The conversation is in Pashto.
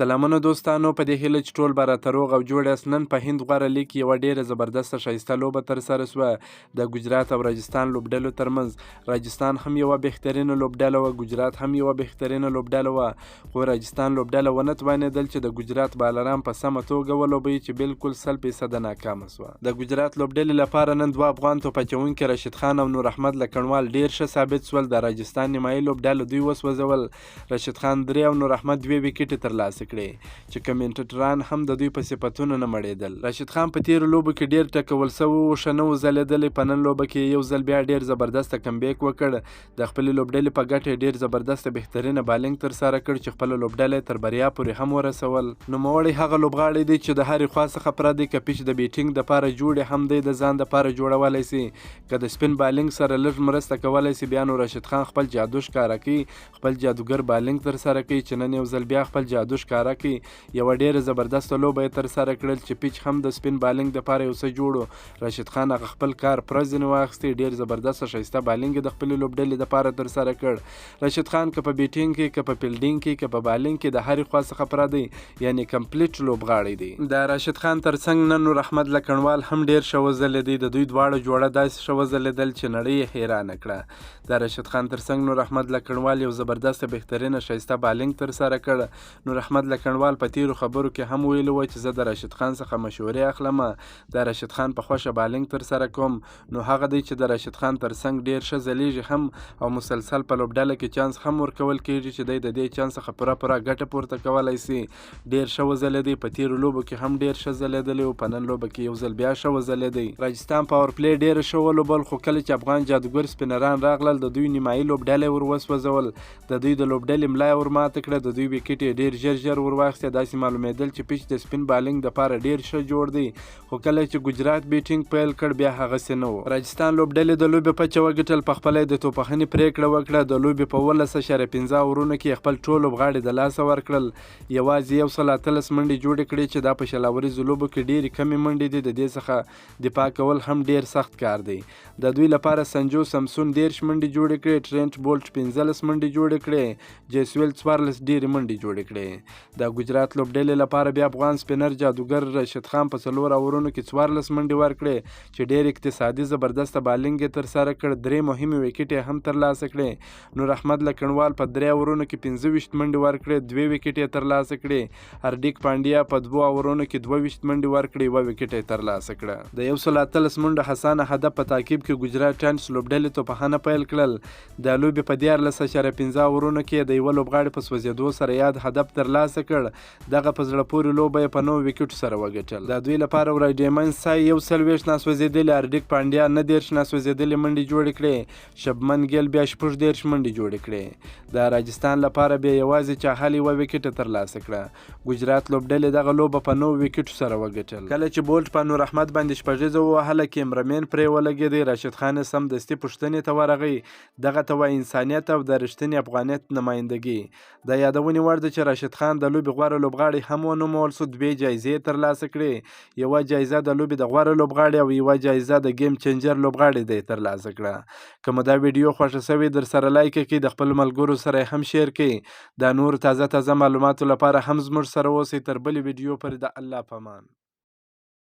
سلامونه دوستانو، په دې هیله چې ټول به راته روغ او جوړ یاست. نن په هند غوره لیګ کې یوه ډېره زبردسته ښایسته لوبه ترسره شوه د ګجرات او راجستان لوبډلو ترمنځ. راجستان هم یوه بهترینه لوبډله وه، ګجرات هم یوه بهترینه لوبډله وه، خو راجستان لوبډله ونه توانېدل چې د ګجرات بالران په سمه توګه ولوبوي چې بالکل 100% ناکامه شوه. د ګجرات لوبډلې لپاره نن دوه افغان توپ اچوونکي راشد خان او نور احمد لکڼوال ډېر ښه ثابت شول. د راجستان نیمایي لوبډله دوی وسوځول. راشد خان 3 او نور احمد 2 ویکټې ترلاسه کړې چې کمنټټران هم د دوی په صفتونو نه مړېدل. راشد خان په تیرو لوبو کې ډېر ټکول سوی و، ښه نه و ځلېدلی. په نن لوبه کې یو ځل بیا ډېر زبردسته کمبیک وکړ. د خپلې لوبډلې په ګټه ډېر زبردسته بهترینه بالینګ ترسره کړ چې خپله لوبډله تر بریا پورې هم ورسول. نوموړی هغه لوبغاړی دی چې د هرې خوا څخه پردی که پیچ د بیټینګ دپاره جوړ هم دی د ځان دپاره جوړولی سي. که د سپین بالینګ سره لږ مرسته کولی سي بیا نو راشد خان خپل جادو ښکاره کوي، خپل جادوګر بالینګ ترسره کوي چې نن یو ځل بیا خپل جادو ښکاره کوي. یوه ډېره زبردسته لوبه یې ترسره کړل چې پیچ هم د سپین بالینګ دپاره یو څه جوړ. راشد خان هغه خپل کار پوره ځینې واخیستی، ډېر زبردسته ښایسته بالینګ یې د خپلې لوبډلې دپاره ترسره کړ. راشد خان که په بیټینګ کې، که په فیلډینګ کې، که په بالینګ کې د هرې خوا څخه پوره دی، یعنې کمپلیټ لوبغاړی دی. د راشد خان ترڅنګ نن نور احمد لکڼوال هم ډېر ښه وځلېدی. د دوی دواړه جوړه داسې ښه وځلېدل چې نړۍ یې حیرانه کړه. د راشد خان ترڅنګ نور احمد لکڼوال یو زبردسته بهترینه ښایسته بالینګ ترسره کړ. نور احمد لکڼوال په تیرو خبرو کې هم ویلي وه چې زه د راشد خان څخه مشورې اخلم، د راشد خان په خوښه بالینګ ترسره کوم. نو هغه دی چې د راشد خان ترڅنګ ډېر ښه ځلیږي هم او مسلسل په لوبډله کې چانس هم ورکول کیږي چې دی د دې چانس څخه پوره ګټه پورته کولی سي. ډېر ښه وځلېدی، په تیرو لوبو کې هم ډېر ښه ځلېدلی و، په نن لوبه کې یو ځل بیا ښه وځلېدی. راجستان پاور پلی ډېره ښه ولوبل، خو کله چې افغان جادوګر سپینران راغلل د دوی نیمایي لوبډله یې ور وسوځول، د دوی د لوبډلې ملا یې ور ماته کړه، د دوی ویکټ یې ډېر ژر ور واخیسته. داسې معلومېدل چې پیچ د سپین بالینګ دپاره ډېر ښه جوړ دی، خو کله چې ګجرات بیټینګ پیل کړ بیا هغسې نه و. راجستان لوبډلې د لوبې پچه وګټل، په خپله یې د توپخنې پرېکړه وکړه. د لوبې په 11.15 اورونو کې خپل ټول لوبغاړي د لاسه ورکړل. یوازې 118 منډې جوړې کړې چې دا په شلاوریزو لوبو کې ډېرې کمې منډې دي. د دې څخه دفاع کول هم ډېر سخت کار دی. د دوی لپاره سنجو سمسون 13 منډې جوړې کړې، ټرینټ بولټ 15 منډې جوړې کړې، جیسویل 14 ډېرې منډې جوړې کړې. د ګجرات لوبډلې لپاره بیا افغان سپینر جادوګر راشد خان په 4 اورونو کې 14 منډې ورکړې چې ډېر اقتصادي زبردسته بالینګ یې ترسره کړ. 3 مهمې ویکټې یې هم ترلاسه کړې. نور احمد لکڼوال په 3 اورونو کې 25 منډې ورکړې، 2 ویکټې یې ترلاسه کړې. هردیک پانډیا په 2 اورونو کې 22 منډې ورکړې، 1 ویکټ یې ترلاسه کړه. د 118 منډو حسانه هدف په تعقیب کې ګجرات ټاینټس لوبډلې توپخانه پیل کړل. د لوبې په 14.15 اورونو کې د یوه لوبغاړي په سوځېدو سره یاد هدف ترلاسه کړ. دغه په زړه پورې لوبه یې په 9 ویکټو سره وګټل. د دوی لپاره ورایډیمن سای 41 ناسوځېدلې، هردیک پانډیا 19 ناسوځېدلې منډې جوړې کړې، شبمن ګیل بیا 14 منډې جوړې کړې. د راجستان لپاره بیا یوازې چاهل 1 ویکټ ترلاسه کړه. ګجرات لوبډلې دغه لوبه په 9 ویکټو سره وګټل. کله چې بولټ په نور احمد باندې شپږیزه ووهله، کیمرمین پرې ولګېدی. راشد خان یې سمدستي پوښتنې ته ورغی. دغه ته وایي انسانیت او د رښتینې افغانیت نمایندګي. د یادونې وړ ده چې راشد خان د لوبې غوره لوبغاړی هم ونومول شو. 2 جایزې ترلاسه کړې، یوه جایزه د لوبې د غوره لوبغاړي او یوه جایزه د ګیم چینجر لوبغاړي دی ترلاسه کړه. که مو دا ویډیو خوښه شوې در سره لایک کړئ، د خپلو ملګرو سره هم شیر کړئ. دا نور تازه معلوماتو لپاره هم زموږ سره اوسئ. تر بلې ویډیو پورې د الله په امان.